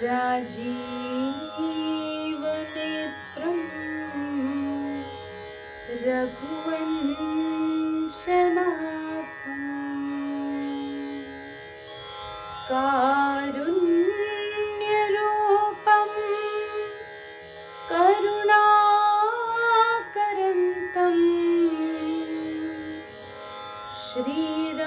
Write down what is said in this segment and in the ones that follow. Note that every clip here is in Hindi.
राजीवनेत्रं रघुवंशनाथं कारुण्यरूपं करुणाकरन्तं श्रीरामचन्द्रं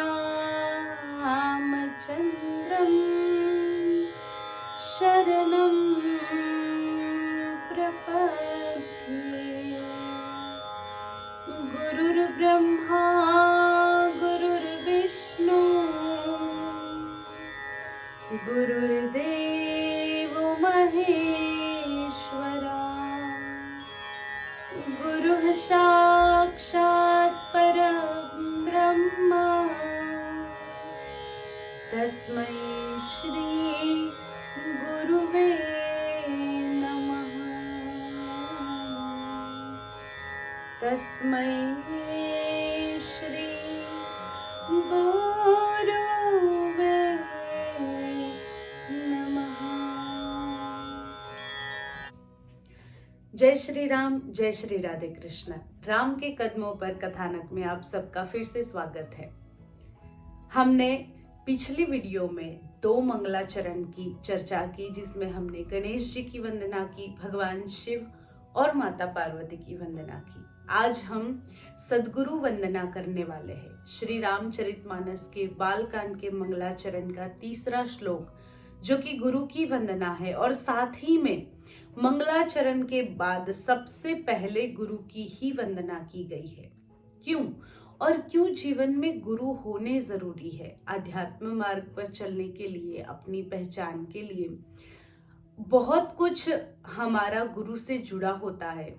शरणं प्रपद्ये। गुरुर्ब्रह्मा गुरुर्विष्णु गुरुर्देवो महेश्वरा गुरुः साक्षात् परब्रह्म तस्मै श्री गुरुवे नमः। तस्मै श्री गुरुवे नमः। जय श्री राम, जय श्री राधे कृष्ण। राम के कदमों पर कथानक में आप सबका फिर से स्वागत है। हमने पिछली वीडियो में 2 मंगलाचरण की चर्चा की, जिसमें हमने गणेश जी की वंदना की, भगवान शिव और माता पार्वती की वंदना की। आज हम सद्गुरु वंदना करने वाले हैं। श्री रामचरितमानस के बालकांड के मंगलाचरण का 3रा श्लोक, जो कि गुरु की वंदना है, और साथ ही में मंगलाचरण के बाद सबसे पहले गुरु की ही वंदना की गई है। क्यों और क्यों जीवन में गुरु होने जरूरी है? आध्यात्म मार्ग पर चलने के लिए, अपनी पहचान के लिए बहुत कुछ हमारा गुरु से जुड़ा होता है।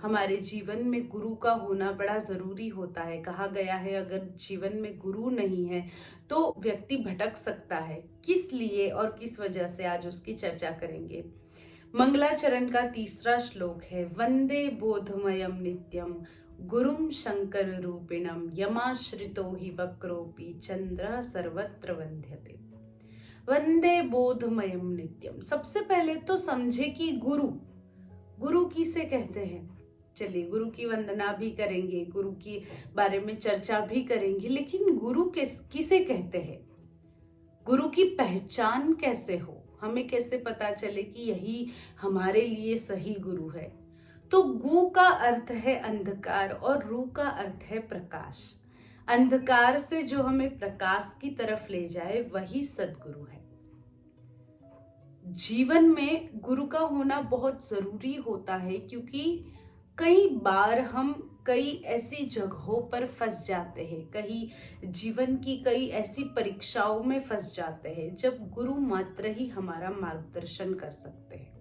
हमारे जीवन में गुरु का होना बड़ा जरूरी होता है। कहा गया है, अगर जीवन में गुरु नहीं है तो व्यक्ति भटक सकता है। किस लिए और किस वजह से, आज उसकी चर्चा करेंगे। मंगलाचरण का 3रा श्लोक है, वंदे बोधमयम नित्यम गुरुम शंकर रूपिणम यमाश्रितो हि वक्रोपि चंद्र सर्वत्र वंद्यते। वंदे बोधमयम नित्यम। सबसे पहले तो समझे कि गुरु किसे कहते हैं। चलिए, गुरु की वंदना भी करेंगे, गुरु की बारे में चर्चा भी करेंगे, लेकिन गुरु किसे कहते हैं? गुरु की पहचान कैसे हो? हमें कैसे पता चले कि यही हमारे लिए सही गुरु है? तो गु का अर्थ है अंधकार और रू का अर्थ है प्रकाश। अंधकार से जो हमें प्रकाश की तरफ ले जाए, वही सद्गुरु है। जीवन में गुरु का होना बहुत जरूरी होता है, क्योंकि कई बार हम कई ऐसी जगहों पर फंस जाते हैं, कहीं जीवन की कई ऐसी परीक्षाओं में फंस जाते हैं, जब गुरु मात्र ही हमारा मार्गदर्शन कर सकते हैं।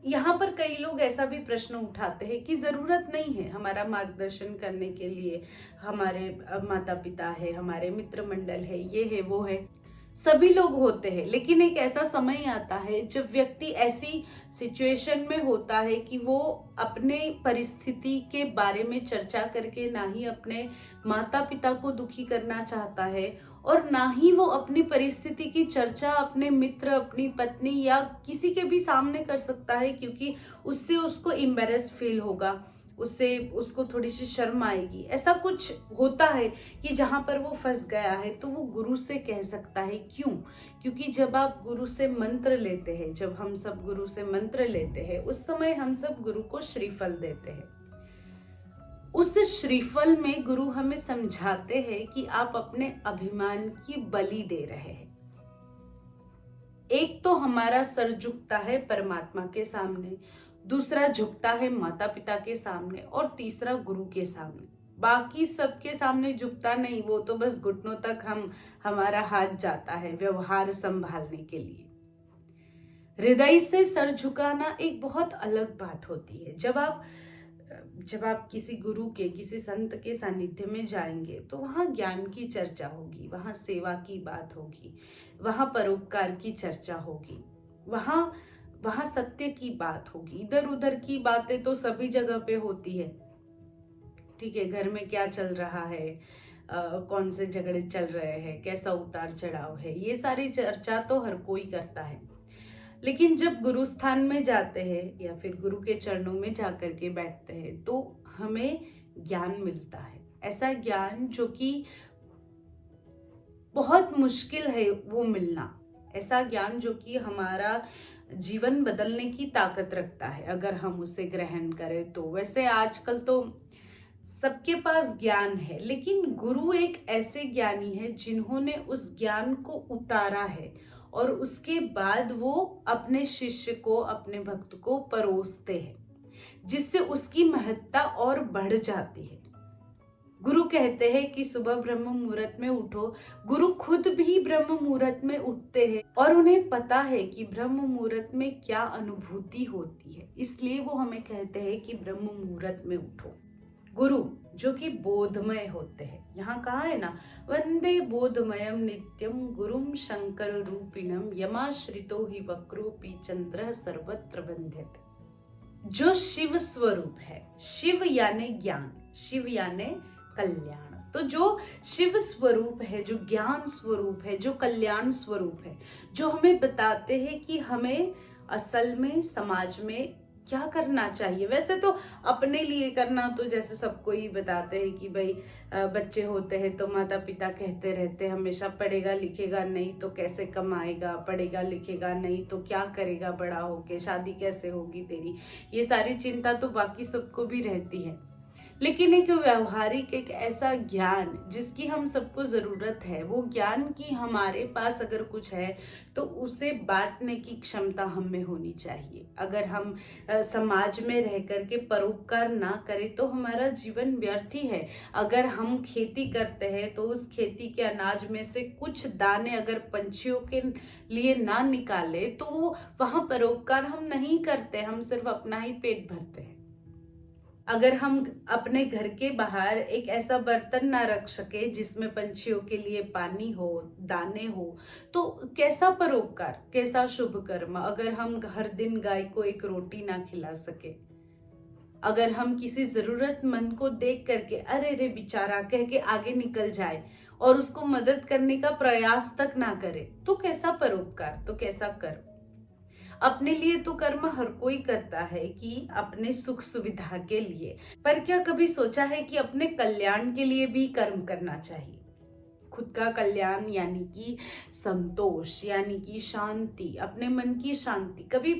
यहाँ पर कई लोग ऐसा भी प्रश्न उठाते हैं कि जरूरत नहीं है हमारा मार्गदर्शन करने के लिए, हमारे माता पिता है, हमारे मित्र मंडल है, ये है वो है, सभी लोग होते हैं। लेकिन एक ऐसा समय आता है जब व्यक्ति ऐसी सिचुएशन में होता है कि वो अपने परिस्थिति के बारे में चर्चा करके ना ही अपने माता पिता को दुखी करना चाहता है, और ना ही वो अपनी परिस्थिति की चर्चा अपने मित्र, अपनी पत्नी या किसी के भी सामने कर सकता है, क्योंकि उससे उसको एम्बैरेस फील होगा, उसको थोड़ी सी शर्म आएगी। ऐसा कुछ होता है कि जहां पर वो फंस गया है, तो वो गुरु से कह सकता है। क्यों? क्योंकि जब आप गुरु से मंत्र लेते हैं, जब हम सब गुरु से मंत्र लेते हैं, उस समय हम सब गुरु को श्रीफल देते हैं। उस श्रीफल में गुरु हमें समझाते हैं कि आप अपने अभिमान की बलि दे रहे हैं। एक तो हमारा सर झुकता है परमात्मा के सामने, दूसरा झुकता है माता पिता के सामने, और तीसरा गुरु के सामने। बाकी सबके सामने झुकता नहीं, वो तो बस घुटनों तक हमारा हाथ जाता है व्यवहार संभालने के लिए। हृदय से सर झुकाना एक बहुत अलग बात होती है। जब आप किसी गुरु के, किसी संत के सानिध्य में जाएंगे, तो वहाँ ज्ञान की चर्चा होगी, वहाँ सेवा की बात होगी, वहाँ परोपकार की चर्चा होगी, वहाँ सत्य की बात होगी। इधर उधर की बातें तो सभी जगह पे होती है। ठीक है, घर में क्या चल रहा है, कौन से झगड़े चल रहे हैं, कैसा उतार चढ़ाव है, ये सारी चर्चा तो हर कोई करता है। लेकिन जब गुरु स्थान में जाते हैं या फिर गुरु के चरणों में जाकर के बैठते हैं तो हमें ज्ञान मिलता है। ऐसा ज्ञान जो कि बहुत मुश्किल है वो मिलना, ऐसा ज्ञान जो कि हमारा जीवन बदलने की ताकत रखता है अगर हम उसे ग्रहण करें तो। वैसे आजकल तो सबके पास ज्ञान है, लेकिन गुरु एक ऐसे ज्ञानी है जिन्होंने उस ज्ञान को उतारा है और उसके बाद वो अपने शिष्य को, अपने भक्त को परोसते हैं, जिससे उसकी महत्ता और बढ़ जाती है। गुरु कहते हैं कि सुबह ब्रह्म मुहूर्त में उठो। गुरु खुद भी ब्रह्म मुहूर्त में उठते हैं और उन्हें पता है कि ब्रह्म मुहूर्त में क्या अनुभूति होती है, इसलिए वो हमें कहते हैं कि ब्रह्म मुहूर्त में उठो। गुरु जो कि बोधमय होते हैं, यहाँ कहा है ना, वंदे बोधमयम नित्यम गुरुम शंकर रूपिणम यमाश्रितो ही वक्रोपि चंद्र सर्वत्र वंद्यते। जो शिव स्वरूप है, शिव यानी ज्ञान, शिव यानी कल्याण, तो जो शिव स्वरूप है, जो ज्ञान स्वरूप है, जो कल्याण स्वरूप है, जो हमें बताते हैं कि हमें असल में समाज में क्या करना चाहिए। वैसे तो अपने लिए करना तो जैसे सबको ही बताते हैं कि भाई बच्चे होते हैं तो माता पिता कहते रहते हैं हमेशा, पढ़ेगा लिखेगा नहीं तो कैसे कमाएगा, पढ़ेगा लिखेगा नहीं तो क्या करेगा बड़ा होके, शादी कैसे होगी तेरी, ये सारी चिंता तो बाकी सबको भी रहती है। लेकिन एक व्यवहारिक, एक ऐसा ज्ञान जिसकी हम सबको जरूरत है, वो ज्ञान की हमारे पास अगर कुछ है तो उसे बांटने की क्षमता हम में होनी चाहिए। अगर हम समाज में रह करके परोपकार ना करें तो हमारा जीवन व्यर्थ ही है। अगर हम खेती करते हैं तो उस खेती के अनाज में से कुछ दाने अगर पंछियों के लिए ना निकाले तो वहां परोपकार हम नहीं करते, हम सिर्फ अपना ही पेट भरते हैं। अगर हम अपने घर के बाहर एक ऐसा बर्तन ना रख सके जिसमें पंछियों के लिए पानी हो, दाने हो, तो कैसा परोपकार, कैसा शुभ कर्म। अगर हम हर दिन गाय को एक रोटी ना खिला सके, अगर हम किसी जरूरतमंद को देख करके अरे रे बेचारा कह के आगे निकल जाए और उसको मदद करने का प्रयास तक ना करे, तो कैसा परोपकार, तो कैसा कर्म। अपने लिए तो कर्म हर कोई करता है कि अपने सुख सुविधा के लिए, पर क्या कभी सोचा है कि अपने कल्याण के लिए भी कर्म करना चाहिए। खुद का कल्याण यानी कि संतोष, यानी कि शांति, अपने मन की शांति। कभी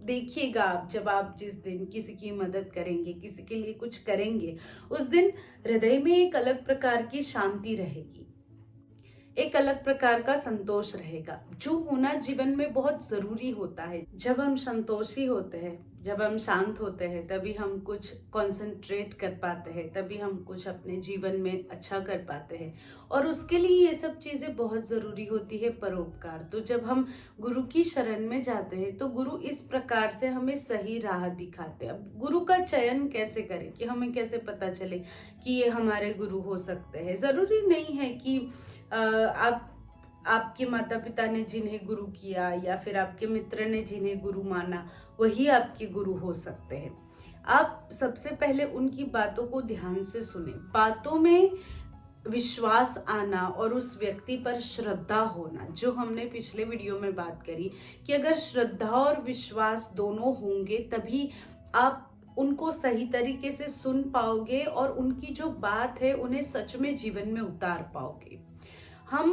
देखिएगा आप, जब आप जिस दिन किसी की मदद करेंगे, किसी के लिए कुछ करेंगे, उस दिन हृदय में एक अलग प्रकार की शांति रहेगी, एक अलग प्रकार का संतोष रहेगा, जो होना जीवन में बहुत जरूरी होता है। जब हम संतोषी होते हैं, जब हम शांत होते हैं, तभी हम कुछ कंसंट्रेट कर पाते हैं, तभी हम कुछ अपने जीवन में अच्छा कर पाते हैं, और उसके लिए ये सब चीजें बहुत जरूरी होती है, परोपकार। तो जब हम गुरु की शरण में जाते हैं तो गुरु इस प्रकार से हमें सही राह दिखाते हैं। अब गुरु का चयन कैसे करें, कि हमें कैसे पता चले कि ये हमारे गुरु हो सकते हैं। जरूरी नहीं है कि आपके माता पिता ने जिन्हें गुरु किया या फिर आपके मित्र ने जिन्हें गुरु माना वही आपके गुरु हो सकते हैं। आप सबसे पहले उनकी बातों को ध्यान से सुने, बातों में विश्वास आना और उस व्यक्ति पर श्रद्धा होना, जो हमने पिछले वीडियो में बात करी कि अगर श्रद्धा और विश्वास दोनों होंगे तभी आप उनको सही तरीके से सुन पाओगे और उनकी जो बात है उन्हें सच में जीवन में उतार पाओगे। हम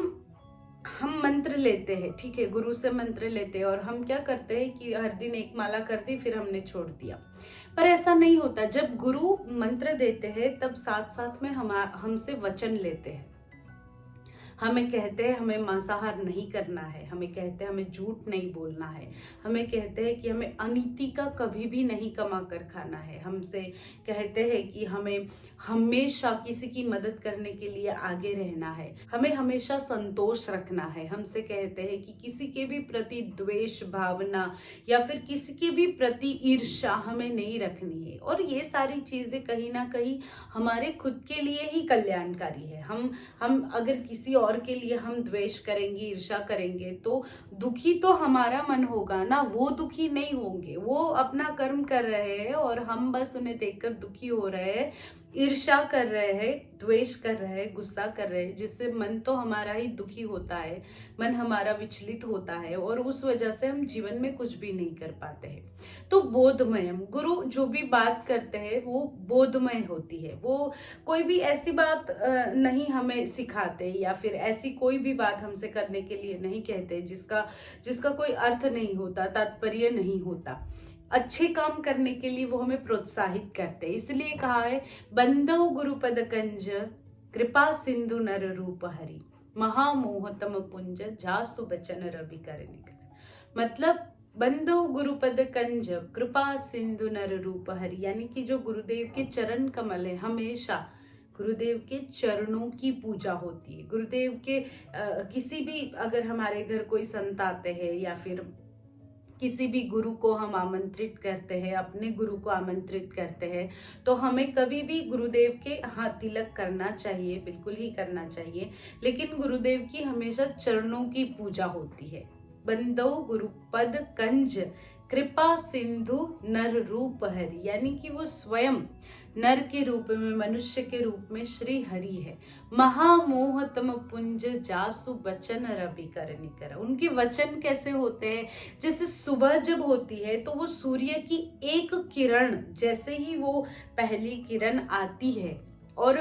मंत्र लेते हैं, ठीक है, गुरु से मंत्र लेते हैं और हम क्या करते हैं कि हर दिन एक माला कर दी फिर हमने छोड़ दिया, पर ऐसा नहीं होता। जब गुरु मंत्र देते हैं तब साथ साथ में हमसे वचन लेते हैं। हमें कहते हैं हमें मांसाहार नहीं करना है, हमें कहते हैं हमें झूठ नहीं बोलना है, हमें कहते हैं कि हमें अनीति का कभी भी नहीं कमा कर खाना है, हमसे कहते हैं कि हमें हमेशा किसी की मदद करने के लिए आगे रहना है, हमें हमेशा संतोष रखना है, हमसे कहते हैं कि किसी के भी प्रति द्वेष भावना या फिर किसी के भी प्रति ईर्ष्या हमें नहीं रखनी है। और ये सारी चीजें कहीं ना कहीं हमारे खुद के लिए ही कल्याणकारी है। हम अगर किसी और के लिए हम द्वेष करेंगे, ईर्ष्या करेंगे, तो दुखी तो हमारा मन होगा ना, वो दुखी नहीं होंगे। वो अपना कर्म कर रहे हैं और हम बस उन्हें देखकर दुखी हो रहे हैं, ईर्ष्या कर रहे हैं, द्वेष कर रहे हैं, गुस्सा कर रहे हैं, जिससे मन तो हमारा ही दुखी होता है, मन हमारा विचलित होता है और उस वजह से हम जीवन में कुछ भी नहीं कर पाते हैं। तो बोधमय, गुरु जो भी बात करते हैं वो बोधमय होती है। वो कोई भी ऐसी बात नहीं हमें सिखाते या फिर ऐसी कोई भी बात हमसे करने के लिए नहीं कहते जिसका जिसका कोई अर्थ नहीं होता, तात्पर्य नहीं होता। अच्छे काम करने के लिए वो हमें प्रोत्साहित करते हैं। इसलिए कहा है, बंदो गुरुपद कंज कृपा सिंधु नर रूप हरि, महामोहतम पुंज जासु बचन रवि कर निकर। मतलब बंदो गुरुपद कंज कृपा सिंधु नर रूप हरि, यानी कि जो गुरुदेव के चरण कमल है, हमेशा गुरुदेव के चरणों की पूजा होती है। गुरुदेव के किसी भी, अगर हमारे घर कोई संत आते हैं या फिर किसी भी गुरु को हम आमंत्रित करते हैं, अपने गुरु को आमंत्रित करते हैं, तो हमें कभी भी गुरुदेव के हाथ तिलक करना चाहिए, बिल्कुल ही करना चाहिए। लेकिन गुरुदेव की हमेशा चरणों की पूजा होती है। बंदो गुरुपद कंज कृपा सिंधु नर रूप हरि, यानी कि वो स्वयं नर के रूप में, मनुष्य के रूप में श्री हरि है। महामोहतम पुंज जासु वचन रवि कर निकर। उनके वचन कैसे होते हैं, जैसे सुबह जब होती है तो वो सूर्य की एक किरण, जैसे ही वो पहली किरण आती है और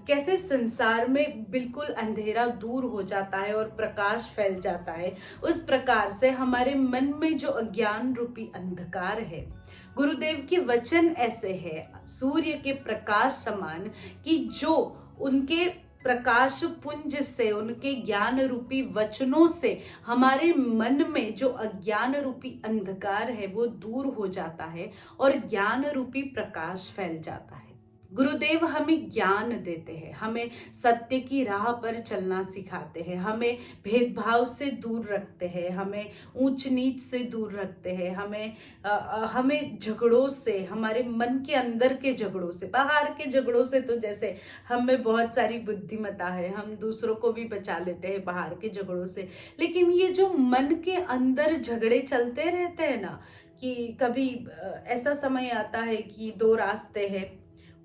कैसे संसार में बिल्कुल अंधेरा दूर हो जाता है और प्रकाश फैल जाता है, उस प्रकार से हमारे मन में जो अज्ञान रूपी अंधकार है, गुरुदेव के वचन ऐसे है सूर्य के प्रकाश समान, कि जो उनके प्रकाश पुंज से, उनके ज्ञान रूपी वचनों से हमारे मन में जो अज्ञान रूपी अंधकार है वो दूर हो जाता है और ज्ञान रूपी प्रकाश फैल जाता है। गुरुदेव हमें ज्ञान देते हैं, हमें सत्य की राह पर चलना सिखाते हैं, हमें भेदभाव से दूर रखते हैं, हमें ऊंच नीच से दूर रखते हैं, हमें झगड़ों से, हमारे मन के अंदर के झगड़ों से, बाहर के झगड़ों से तो जैसे हमें बहुत सारी बुद्धिमत्ता है, हम दूसरों को भी बचा लेते हैं बाहर के झगड़ों से, लेकिन ये जो मन के अंदर झगड़े चलते रहते हैं ना, कि कभी ऐसा समय आता है कि दो रास्ते हैं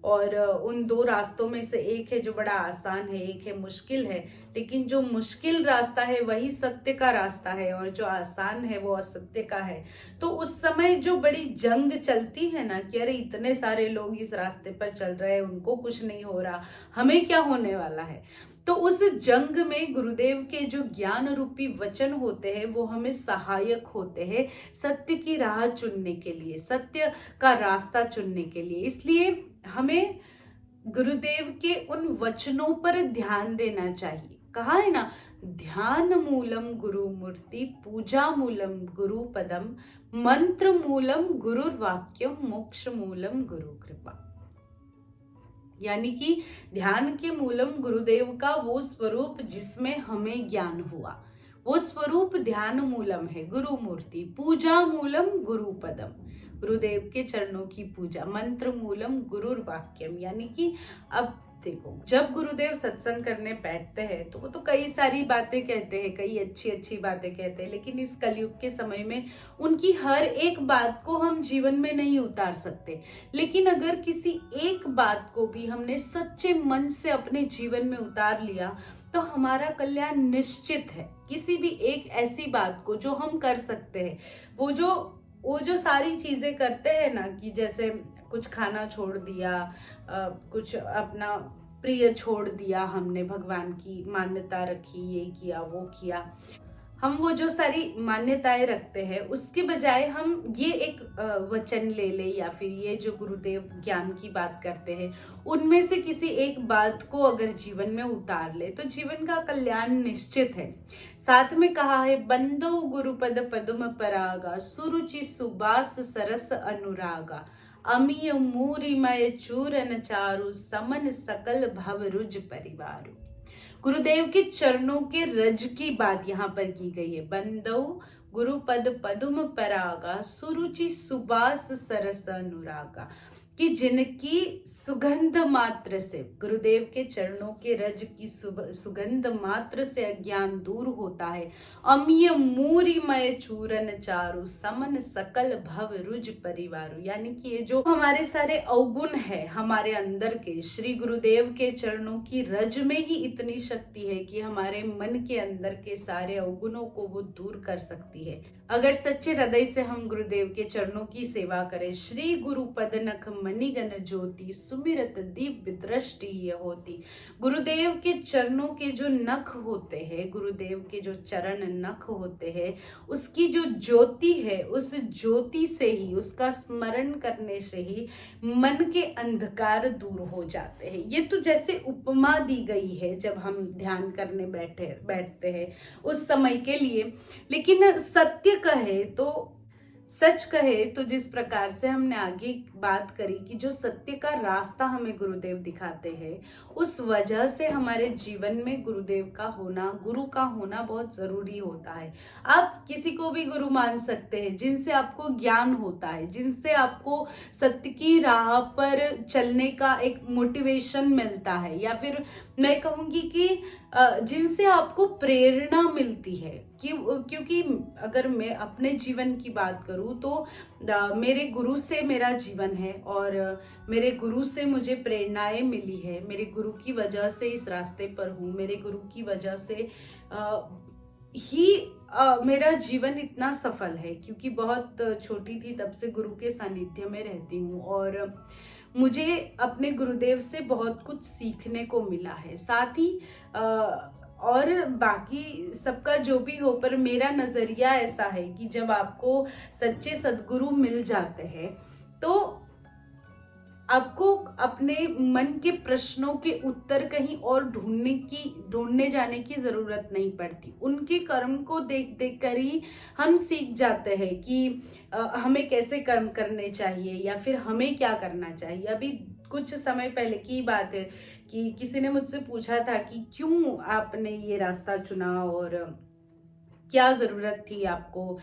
और उन दो रास्तों में से एक है जो बड़ा आसान है, एक है मुश्किल है, लेकिन जो मुश्किल रास्ता है वही सत्य का रास्ता है और जो आसान है वो असत्य का है। तो उस समय जो बड़ी जंग चलती है ना, कि अरे इतने सारे लोग इस रास्ते पर चल रहे हैं, उनको कुछ नहीं हो रहा, हमें क्या होने वाला है। तो उस जंग में गुरुदेव के जो ज्ञान रूपी वचन होते हैं वो हमें सहायक होते हैं सत्य की राह चुनने के लिए, सत्य का रास्ता चुनने के लिए। इसलिए हमें गुरुदेव के उन वचनों पर ध्यान देना चाहिए। कहा है ना, ध्यान मूलम गुरु मूर्ति, पूजा मूलम गुरु पदम, मंत्र मूलम गुरुर्वाक्यम, मोक्ष मूलम गुरु कृपा। यानी कि ध्यान के मूलम गुरुदेव का वो स्वरूप जिसमें हमें ज्ञान हुआ, वो स्वरूप ध्यान मूलम है, गुरु मूर्ति। पूजा मूलम गुरु पदम, गुरुदेव के चरणों की पूजा। मंत्र मूलम गुरुर वाक्यम, यानी कि अब देखो, जब गुरुदेव सत्संग करने बैठते हैं तो वो तो कई सारी बातें कहते हैं, कई अच्छी अच्छी बातें कहते हैं, लेकिन इस कलयुग के समय में उनकी हर एक बात को हम जीवन में नहीं उतार सकते। लेकिन अगर किसी एक बात को भी हमने सच्चे मन से अपने जीवन में उतार लिया तो हमारा कल्याण निश्चित है। किसी भी एक ऐसी बात को जो हम कर सकते हैं, वो जो सारी चीजें करते हैं ना, कि जैसे कुछ खाना छोड़ दिया, कुछ अपना प्रिय छोड़ दिया, हमने भगवान की मान्यता रखी, ये किया वो किया, हम वो जो सारी मान्यताएं रखते हैं उसके बजाय हम ये एक वचन ले ले या फिर ये जो गुरुदेव ज्ञान की बात करते हैं उनमें से किसी एक बात को अगर जीवन में उतार ले तो जीवन का कल्याण निश्चित है। साथ में कहा है, बंदो गुरुपद पदुम परागा, सुरुचि सुबास सरस अनुरागा, अमीय मूरिमय चूरन चारु, समन सकल भवरुज परिवारु। गुरुदेव के चरणों के रज की बात यहाँ पर की गई है। बंदो गुरुपद पदुम परागा, सुरुचि सुबास सरस अनुरागा, कि जिनकी सुगंध मात्र से, गुरुदेव के चरणों के रज की सुगंध मात्र से अज्ञान दूर होता है। अमिय मूरिमय चूरन चारु समन सकल भव रुज परिवारु। यानी कि ये जो हमारे सारे अवगुण है हमारे अंदर के, श्री गुरुदेव के चरणों की रज में ही इतनी शक्ति है कि हमारे मन के अंदर के सारे अवगुणों को वो दूर कर सकती है। अगर सच्चे हृदय से हम गुरुदेव के चरणों की सेवा करें। श्री गुरु पद नख मणिगण ज्योति सुमिरत दिव्य दृष्टि ये होती। गुरुदेव के चरणों के जो नख होते हैं, गुरुदेव के जो चरण नख होते हैं, उसकी जो ज्योति है, उस ज्योति से ही, उसका स्मरण करने से ही मन के अंधकार दूर हो जाते हैं। ये तो जैसे उपमा दी गई है जब हम ध्यान करने बैठते हैं उस समय के लिए। लेकिन सत्य कहे तो, सच कहे तो, जिस प्रकार से हमने आगे बात करी कि जो सत्य का रास्ता हमें गुरुदेव दिखाते हैं, उस वजह से हमारे जीवन में गुरुदेव का होना, गुरु का होना बहुत जरूरी होता है। आप किसी को भी गुरु मान सकते हैं जिनसे आपको ज्ञान होता है, जिनसे आपको सत्य की राह पर चलने का एक मोटिवेशन मिलता है, या फिर मैं कहूँगी कि जिनसे आपको प्रेरणा मिलती है। क्योंकि अगर मैं अपने जीवन की बात करूँ तो मेरे गुरु से मेरा जीवन है, और मेरे गुरु से मुझे प्रेरणाएं मिली है। मेरे गुरु की वजह से इस रास्ते पर हूँ, मेरे गुरु की वजह से ही मेरा जीवन इतना सफल है, क्योंकि बहुत छोटी थी तब से गुरु के सानिध्य में रहती हूँ, और मुझे अपने गुरुदेव से बहुत कुछ सीखने को मिला है। साथ ही और बाकी सबका जो भी हो, पर मेरा नजरिया ऐसा है कि जब आपको सच्चे सद्गुरु मिल जाते हैं तो आपको अपने मन के प्रश्नों के उत्तर कहीं और ढूंढने जाने की जरूरत नहीं पड़ती। उनके कर्म को देख देख कर ही हम सीख जाते हैं कि हमें कैसे कर्म करने चाहिए, या फिर हमें क्या करना चाहिए। अभी कुछ समय पहले की बात है कि किसी ने मुझसे पूछा था कि क्यों आपने ये रास्ता चुना, और क्या जरूरत थी आपको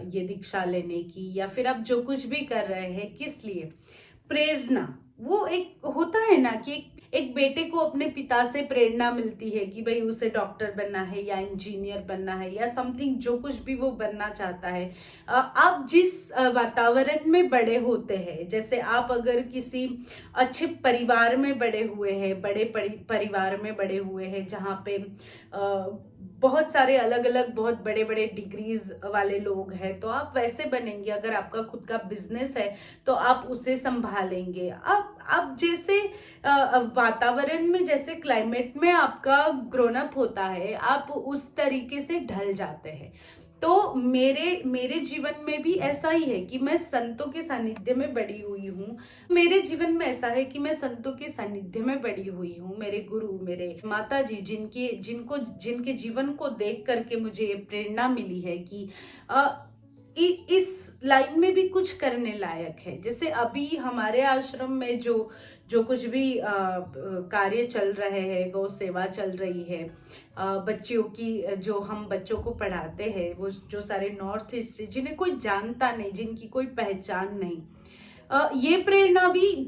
ये दीक्षा लेने की, या फिर आप जो कुछ भी कर रहे हैं किस लिए। प्रेरणा, वो एक होता है ना कि एक बेटे को अपने पिता से प्रेरणा मिलती है कि भाई उसे डॉक्टर बनना है या इंजीनियर बनना है या समथिंग, जो कुछ भी वो बनना चाहता है। आप जिस वातावरण में बड़े होते हैं, जैसे आप अगर किसी अच्छे परिवार में बड़े हुए हैं, बड़े परिवार में बड़े हुए हैं जहाँ पे बहुत सारे अलग अलग बहुत बड़े बड़े डिग्रीज वाले लोग हैं, तो आप वैसे बनेंगे। अगर आपका खुद का बिजनेस है तो आप उसे संभालेंगे। आप जैसे वातावरण में, जैसे क्लाइमेट में आपका ग्रोन अप होता है, आप उस तरीके से ढल जाते हैं। तो मेरे जीवन में भी ऐसा ही है कि मैं संतों के सानिध्य में बड़ी हुई हूँ। मेरे जीवन में ऐसा है कि मैं संतों के सानिध्य में बड़ी हुई हूँ। मेरे गुरु, मेरे माता जी, जिनके जीवन को देख करके मुझे प्रेरणा मिली है कि इस लाइन में भी कुछ करने लायक है। जैसे अभी हमारे आश्रम में जो कुछ भी कार्य चल रहे हैं, गौ सेवा चल रही है, बच्चियों की, जो हम बच्चों को पढ़ाते हैं, वो जो सारे नॉर्थ ईस्ट से, जिन्हें कोई जानता नहीं, जिनकी कोई पहचान नहीं, ये प्रेरणा भी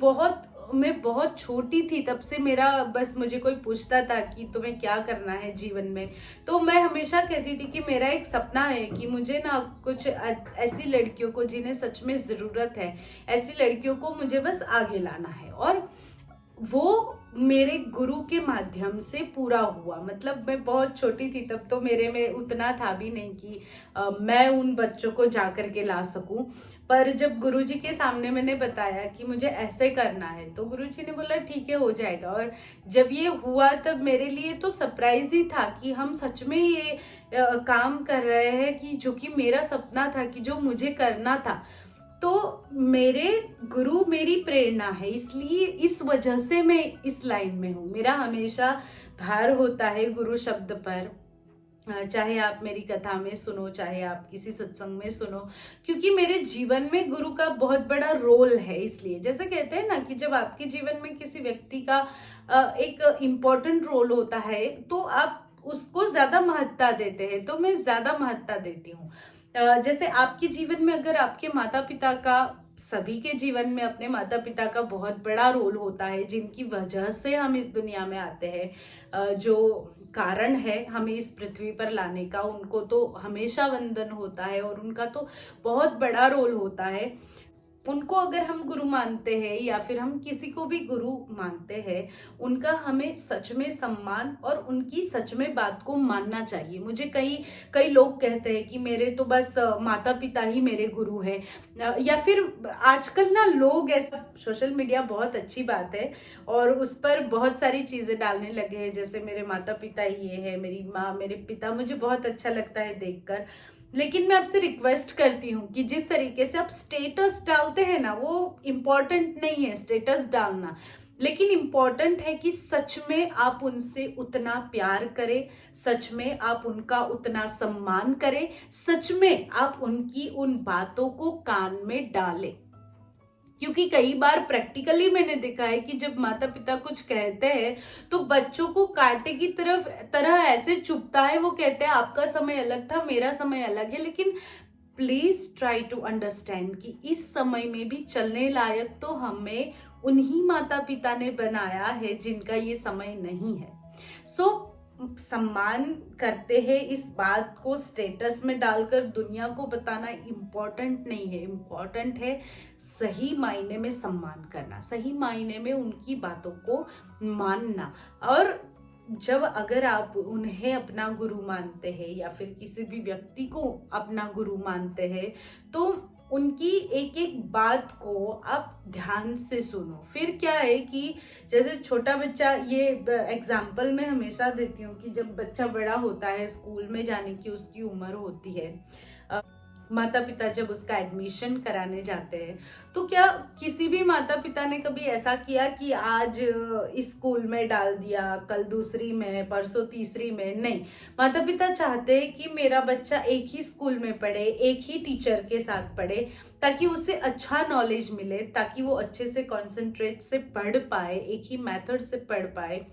मैं बहुत छोटी थी तब से मेरा, बस मुझे कोई पूछता था कि तुम्हें क्या करना है जीवन में, तो मैं हमेशा कहती थी कि मेरा एक सपना है कि मुझे ना कुछ ऐसी लड़कियों को जिन्हें सच में ज़रूरत है, ऐसी लड़कियों को मुझे बस आगे लाना है। और वो मेरे गुरु के माध्यम से पूरा हुआ। मतलब मैं बहुत छोटी थी तब, तो मेरे में उतना था भी नहीं कि मैं उन बच्चों को जा कर के ला सकूं। पर जब गुरुजी के सामने मैंने बताया कि मुझे ऐसे करना है, तो गुरुजी ने बोला ठीक है, हो जाएगा। और जब ये हुआ तब मेरे लिए तो सरप्राइज ही था कि हम सच में ये काम कर रहे हैं, कि जो कि मेरा सपना था, कि जो मुझे करना था। तो मेरे गुरु मेरी प्रेरणा है, इसलिए इस वजह से मैं इस लाइन में हूँ। मेरा हमेशा भार होता है गुरु शब्द पर, चाहे आप मेरी कथा में सुनो, चाहे आप किसी सत्संग में सुनो, क्योंकि मेरे जीवन में गुरु का बहुत बड़ा रोल है। इसलिए जैसे कहते हैं ना कि जब आपके जीवन में किसी व्यक्ति का एक इम्पोर्टेंट रोल होता है तो आप उसको ज्यादा महत्ता देते हैं, तो मैं ज्यादा महत्ता देती हूँ। जैसे आपके जीवन में अगर आपके माता पिता का सभी के जीवन में अपने माता पिता का बहुत बड़ा रोल होता है, जिनकी वजह से हम इस दुनिया में आते हैं। जो कारण है हमें इस पृथ्वी पर लाने का, उनको तो हमेशा वंदन होता है और उनका तो बहुत बड़ा रोल होता है। उनको अगर हम गुरु मानते हैं या फिर हम किसी को भी गुरु मानते हैं, उनका हमें सच में सम्मान और उनकी सच में बात को मानना चाहिए। मुझे कई कई लोग कहते हैं कि मेरे तो बस माता पिता ही मेरे गुरु हैं, या फिर आजकल ना लोग ऐसा, सोशल मीडिया बहुत अच्छी बात है और उस पर बहुत सारी चीज़ें डालने लगे हैं, जैसे मेरे माता पिता ये है, मेरी माँ, मेरे पिता, मुझे बहुत अच्छा लगता है देखकर। लेकिन मैं आपसे रिक्वेस्ट करती हूँ कि जिस तरीके से आप स्टेटस डालते हैं ना, वो इम्पोर्टेंट नहीं है स्टेटस डालना, लेकिन इम्पोर्टेंट है कि सच में आप उनसे उतना प्यार करें, सच में आप उनका उतना सम्मान करें, सच में आप उनकी उन बातों को कान में डालें। क्योंकि कई बार प्रैक्टिकली मैंने देखा है कि जब माता पिता कुछ कहते हैं तो बच्चों को कांटे की तरह ऐसे चुभता है। वो कहते हैं आपका समय अलग था, मेरा समय अलग है, लेकिन प्लीज ट्राई टू अंडरस्टैंड कि इस समय में भी चलने लायक तो हमें उन्हीं माता पिता ने बनाया है जिनका ये समय नहीं है। सो सम्मान करते हैं, इस बात को स्टेटस में डालकर दुनिया को बताना इम्पोर्टेंट नहीं है। इम्पोर्टेंट है सही मायने में सम्मान करना, सही मायने में उनकी बातों को मानना। और जब अगर आप उन्हें अपना गुरु मानते हैं या फिर किसी भी व्यक्ति को अपना गुरु मानते हैं, तो उनकी एक एक बात को आप ध्यान से सुनो। फिर क्या है कि जैसे छोटा बच्चा, ये एग्जाम्पल मैं हमेशा देती हूँ कि जब बच्चा बड़ा होता है, स्कूल में जाने की उसकी उम्र होती है, माता पिता जब उसका एडमिशन कराने जाते हैं, तो क्या किसी भी माता पिता ने कभी ऐसा किया कि आज इस स्कूल में डाल दिया, कल दूसरी में, परसों तीसरी में? नहीं। माता पिता चाहते हैं कि मेरा बच्चा एक ही स्कूल में पढ़े, एक ही टीचर के साथ पढ़े, ताकि उसे अच्छा नॉलेज मिले, ताकि वो अच्छे से कॉन्सेंट्रेट से पढ़ पाए, एक ही मेथड से पढ़ पाए।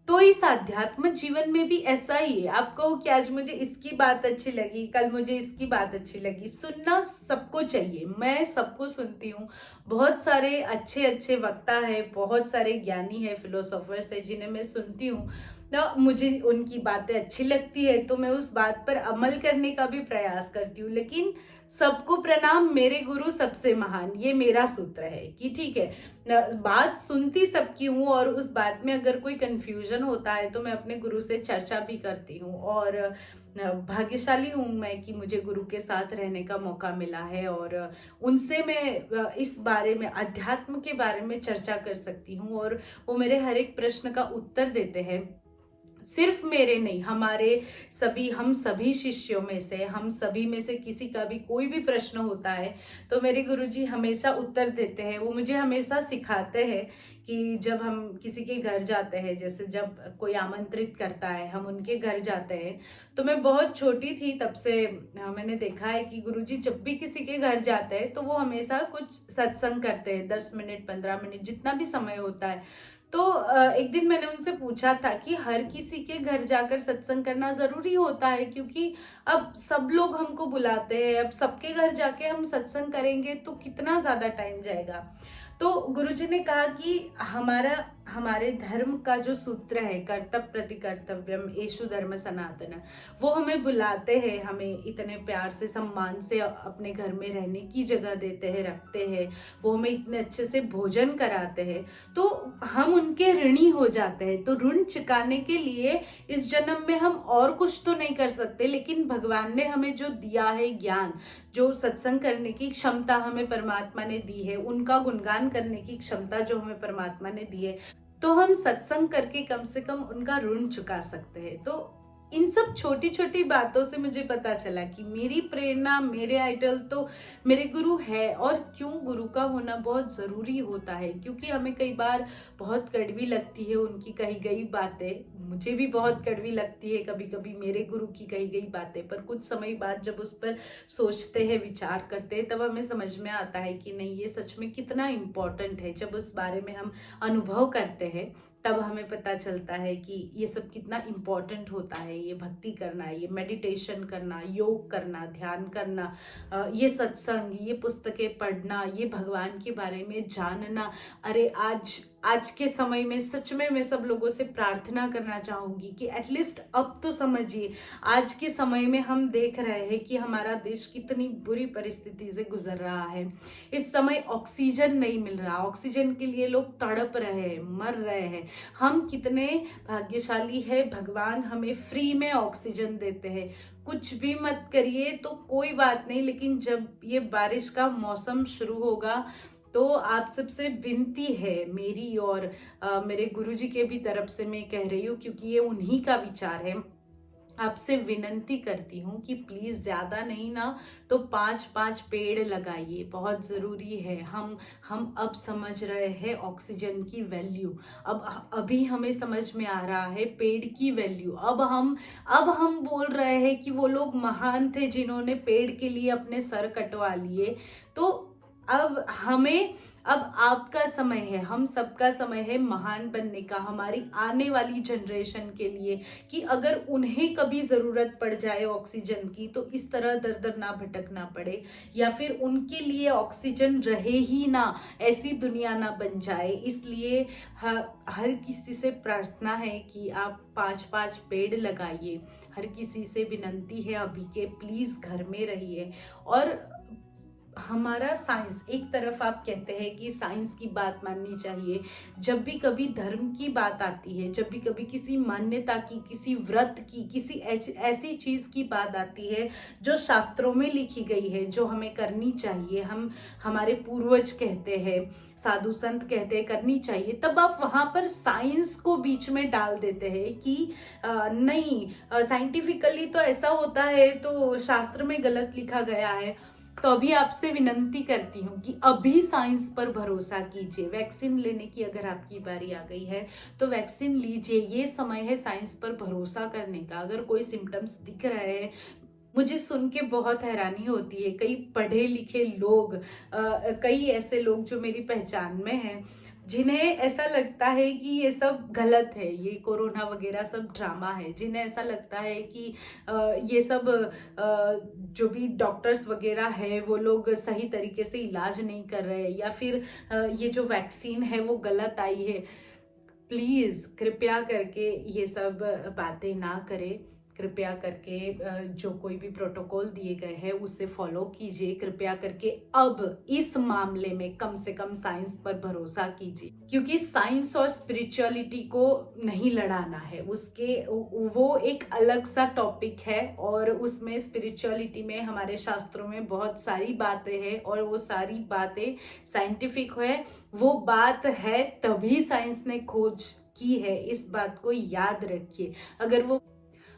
तो इस आध्यात्म जीवन में भी ऐसा ही है। आप कहो कि आज मुझे इसकी बात अच्छी लगी, कल मुझे इसकी बात अच्छी लगी। सुनना सबको चाहिए, मैं सबको सुनती हूँ। बहुत सारे अच्छे अच्छे वक्ता है, बहुत सारे ज्ञानी है, फिलोसोफर्स है, जिन्हें मैं सुनती हूँ। तो मुझे उनकी बातें अच्छी लगती है तो मैं उस बात पर अमल करने का भी प्रयास करती हूँ। लेकिन सबको प्रणाम, मेरे गुरु सबसे महान, ये मेरा सूत्र है कि ठीक है, बात सुनती सबकी हूँ और उस बात में अगर कोई कंफ्यूजन होता है तो मैं अपने गुरु से चर्चा भी करती हूँ। और भाग्यशाली हूँ मैं कि मुझे गुरु के साथ रहने का मौका मिला है और उनसे मैं इस बारे में, अध्यात्म के बारे में चर्चा कर सकती हूँ और वो मेरे हर एक प्रश्न का उत्तर देते हैं। सिर्फ मेरे नहीं, हमारे सभी, हम सभी शिष्यों में से, हम सभी में से किसी का भी कोई भी प्रश्न होता है तो मेरे गुरुजी हमेशा उत्तर देते हैं। वो मुझे हमेशा सिखाते हैं कि जब हम किसी के घर जाते हैं, जैसे जब कोई आमंत्रित करता है, हम उनके घर जाते हैं, तो मैं बहुत छोटी थी तब से मैंने देखा है कि गुरुजी जब भी किसी के घर जाते हैं तो वो हमेशा कुछ सत्संग करते हैं, 10 मिनट, 15 मिनट, जितना भी समय होता है। तो एक दिन मैंने उनसे पूछा था कि हर किसी के घर जाकर सत्संग करना जरूरी होता है, क्योंकि अब सब लोग हमको बुलाते हैं, अब सबके घर जाके हम सत्संग करेंगे तो कितना ज्यादा टाइम जाएगा। तो गुरुजी ने कहा कि हमारे धर्म का जो सूत्र है, कर्तव्य प्रति कर्तव्यम एषु धर्म सनातन, वो हमें बुलाते हैं, हमें इतने प्यार से, सम्मान से अपने घर में रहने की जगह देते हैं, रखते हैं, वो हमें इतने अच्छे से भोजन कराते हैं, तो हम उनके ऋणी हो जाते हैं। तो ऋण चुकाने के लिए इस जन्म में हम और कुछ तो नहीं कर सकते, लेकिन भगवान ने हमें जो दिया है ज्ञान, जो सत्संग करने की क्षमता हमें परमात्मा ने दी है, उनका गुणगान करने की क्षमता जो हमें परमात्मा ने दी है, तो हम सत्संग करके कम से कम उनका ऋण चुका सकते हैं। तो इन सब छोटी छोटी बातों से मुझे पता चला कि मेरी प्रेरणा, मेरे आइडल तो मेरे गुरु है। और क्यों गुरु का होना बहुत ज़रूरी होता है, क्योंकि हमें कई बार बहुत कड़वी लगती है उनकी कही गई बातें, मुझे भी बहुत कड़वी लगती है कभी कभी मेरे गुरु की कही गई बातें, पर कुछ समय बाद जब उस पर सोचते हैं, विचार करते हैं, तब हमें समझ में आता है कि नहीं, ये सच में कितना इम्पोर्टेंट है। जब उस बारे में हम अनुभव करते हैं तब हमें पता चलता है कि ये सब कितना इम्पोर्टेंट होता है। ये भक्ति करना, ये मेडिटेशन करना, योग करना, ध्यान करना, ये सत्संग, ये पुस्तकें पढ़ना, ये भगवान के बारे में जानना। अरे आज के समय में सच में मैं सब लोगों से प्रार्थना करना चाहूंगी कि एटलीस्ट अब तो समझिए, आज के समय में हम देख रहे हैं कि हमारा देश कितनी बुरी परिस्थिति से गुजर रहा है। इस समय ऑक्सीजन नहीं मिल रहा, ऑक्सीजन के लिए लोग तड़प रहे हैं, मर रहे हैं। हम कितने भाग्यशाली है, भगवान हमें फ्री में ऑक्सीजन देते हैं। कुछ भी मत करिए तो कोई बात नहीं, लेकिन जब ये बारिश का मौसम शुरू होगा तो आप सबसे विनती है मेरी और मेरे गुरुजी के भी तरफ से मैं कह रही हूँ, क्योंकि ये उन्हीं का विचार है। आपसे विनंती करती हूँ कि प्लीज़ ज़्यादा नहीं ना तो 5-5 पेड़ लगाइए, बहुत ज़रूरी है। हम अब समझ रहे हैं ऑक्सीजन की वैल्यू, अब अभी हमें समझ में आ रहा है पेड़ की वैल्यू। अब हम बोल रहे हैं कि वो लोग महान थे जिन्होंने पेड़ के लिए अपने सर कटवा लिए। तो अब आपका समय है, हम सबका समय है महान बनने का, हमारी आने वाली जनरेशन के लिए, कि अगर उन्हें कभी जरूरत पड़ जाए ऑक्सीजन की तो इस तरह दर दर ना भटकना पड़े, या फिर उनके लिए ऑक्सीजन रहे ही ना, ऐसी दुनिया ना बन जाए। इसलिए हर किसी से प्रार्थना है कि आप 5-5 पेड़ लगाइए। हर किसी से विनंती है अभी के प्लीज घर में रहिए। और हमारा साइंस, एक तरफ आप कहते हैं कि साइंस की बात माननी चाहिए, जब भी कभी धर्म की बात आती है, जब भी कभी किसी मान्यता की, किसी व्रत की, किसी ऐसी चीज की बात आती है जो शास्त्रों में लिखी गई है, जो हमें करनी चाहिए, हमारे पूर्वज कहते हैं, साधु संत कहते हैं करनी चाहिए, तब आप वहां पर साइंस को बीच में डाल देते हैं कि नहीं, साइंटिफिकली तो ऐसा होता है, तो शास्त्र में गलत लिखा गया है। तो अभी आपसे विनंती करती हूँ कि अभी साइंस पर भरोसा कीजिए। वैक्सीन लेने की अगर आपकी बारी आ गई है तो वैक्सीन लीजिए, ये समय है साइंस पर भरोसा करने का। अगर कोई सिम्टम्स दिख रहे हैं, मुझे सुन के बहुत हैरानी होती है, कई पढ़े लिखे लोग, कई ऐसे लोग जो मेरी पहचान में हैं, जिन्हें ऐसा लगता है कि ये सब गलत है, ये कोरोना वगैरह सब ड्रामा है, जिन्हें ऐसा लगता है कि ये सब जो भी डॉक्टर्स वगैरह है वो लोग सही तरीके से इलाज नहीं कर रहे, या फिर ये जो वैक्सीन है वो गलत आई है। प्लीज़ कृपया करके ये सब बातें ना करें। कृपया करके जो कोई भी प्रोटोकॉल दिए गए हैं उसे फॉलो कीजिए। कृपया करके अब इस मामले में कम से कम साइंस पर भरोसा कीजिए, क्योंकि साइंस और स्पिरिचुअलिटी को नहीं लड़ाना है, वो एक अलग सा टॉपिक है, और उसमें स्पिरिचुअलिटी में हमारे शास्त्रों में बहुत सारी बातें हैं, और वो सारी बातें साइंटिफिक है। वो बात है तभी साइंस ने खोज की है, इस बात को याद रखिए।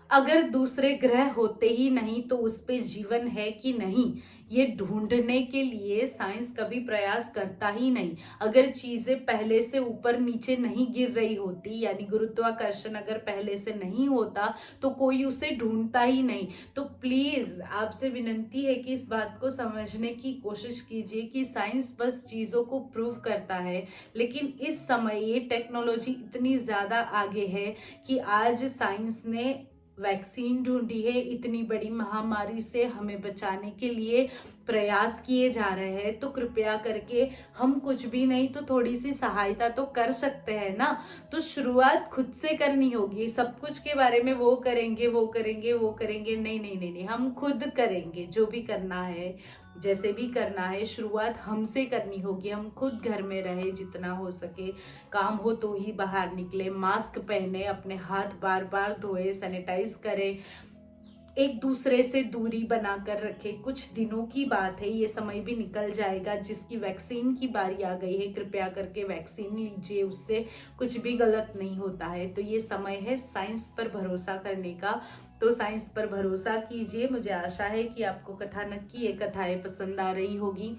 अगर दूसरे ग्रह होते ही नहीं तो उस पे जीवन है कि नहीं, ये ढूंढने के लिए साइंस कभी प्रयास करता ही नहीं। अगर चीजें पहले से ऊपर नीचे नहीं गिर रही होती, यानी गुरुत्वाकर्षण अगर पहले से नहीं होता, तो कोई उसे ढूंढता ही नहीं। तो प्लीज आपसे विनंती है कि इस बात को समझने की कोशिश कीजिए कि साइंस बस चीजों को प्रूव करता है, लेकिन इस समय ये टेक्नोलॉजी इतनी ज्यादा आगे है कि आज साइंस ने वैक्सीन ढूंढी है, इतनी बड़ी महामारी से हमें बचाने के लिए प्रयास किए जा रहे हैं। तो कृपया करके हम कुछ भी नहीं तो थोड़ी सी सहायता तो कर सकते हैं ना। तो शुरुआत खुद से करनी होगी। सब कुछ के बारे में वो करेंगे, नहीं नहीं नहीं नहीं, हम खुद करेंगे जो भी करना है, जैसे भी करना है, शुरुआत हमसे करनी होगी। हम खुद घर में रहे, जितना हो सके, काम हो तो ही बाहर निकले, मास्क पहने, अपने हाथ बार बार धोए, सैनिटाइज करें, एक दूसरे से दूरी बनाकर रखे। कुछ दिनों की बात है, ये समय भी निकल जाएगा। जिसकी वैक्सीन की बारी आ गई है, कृपया करके वैक्सीन लीजिए, उससे कुछ भी गलत नहीं होता है। तो ये समय है साइंस पर भरोसा करने का, तो साइंस पर भरोसा कीजिए। मुझे आशा है कि आपको कथानक की ये कथाएं पसंद आ रही होगी।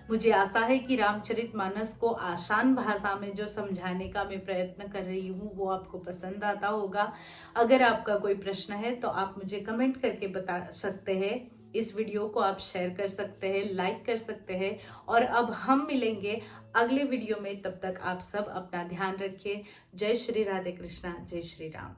मुझे आशा है कि रामचरितमानस को आसान भाषा में जो समझाने का मैं प्रयत्न कर रही हूँ वो आपको पसंद आता होगा। अगर आपका कोई प्रश्न है तो आप मुझे कमेंट करके बता सकते हैं। इस वीडियो को आप शेयर कर सकते हैं, लाइक कर सकते हैं। और अब हम मिलेंगे अगले वीडियो में। तब तक आप सब अपना ध्यान रखिए। जय श्री राधे कृष्णा, जय श्री राम।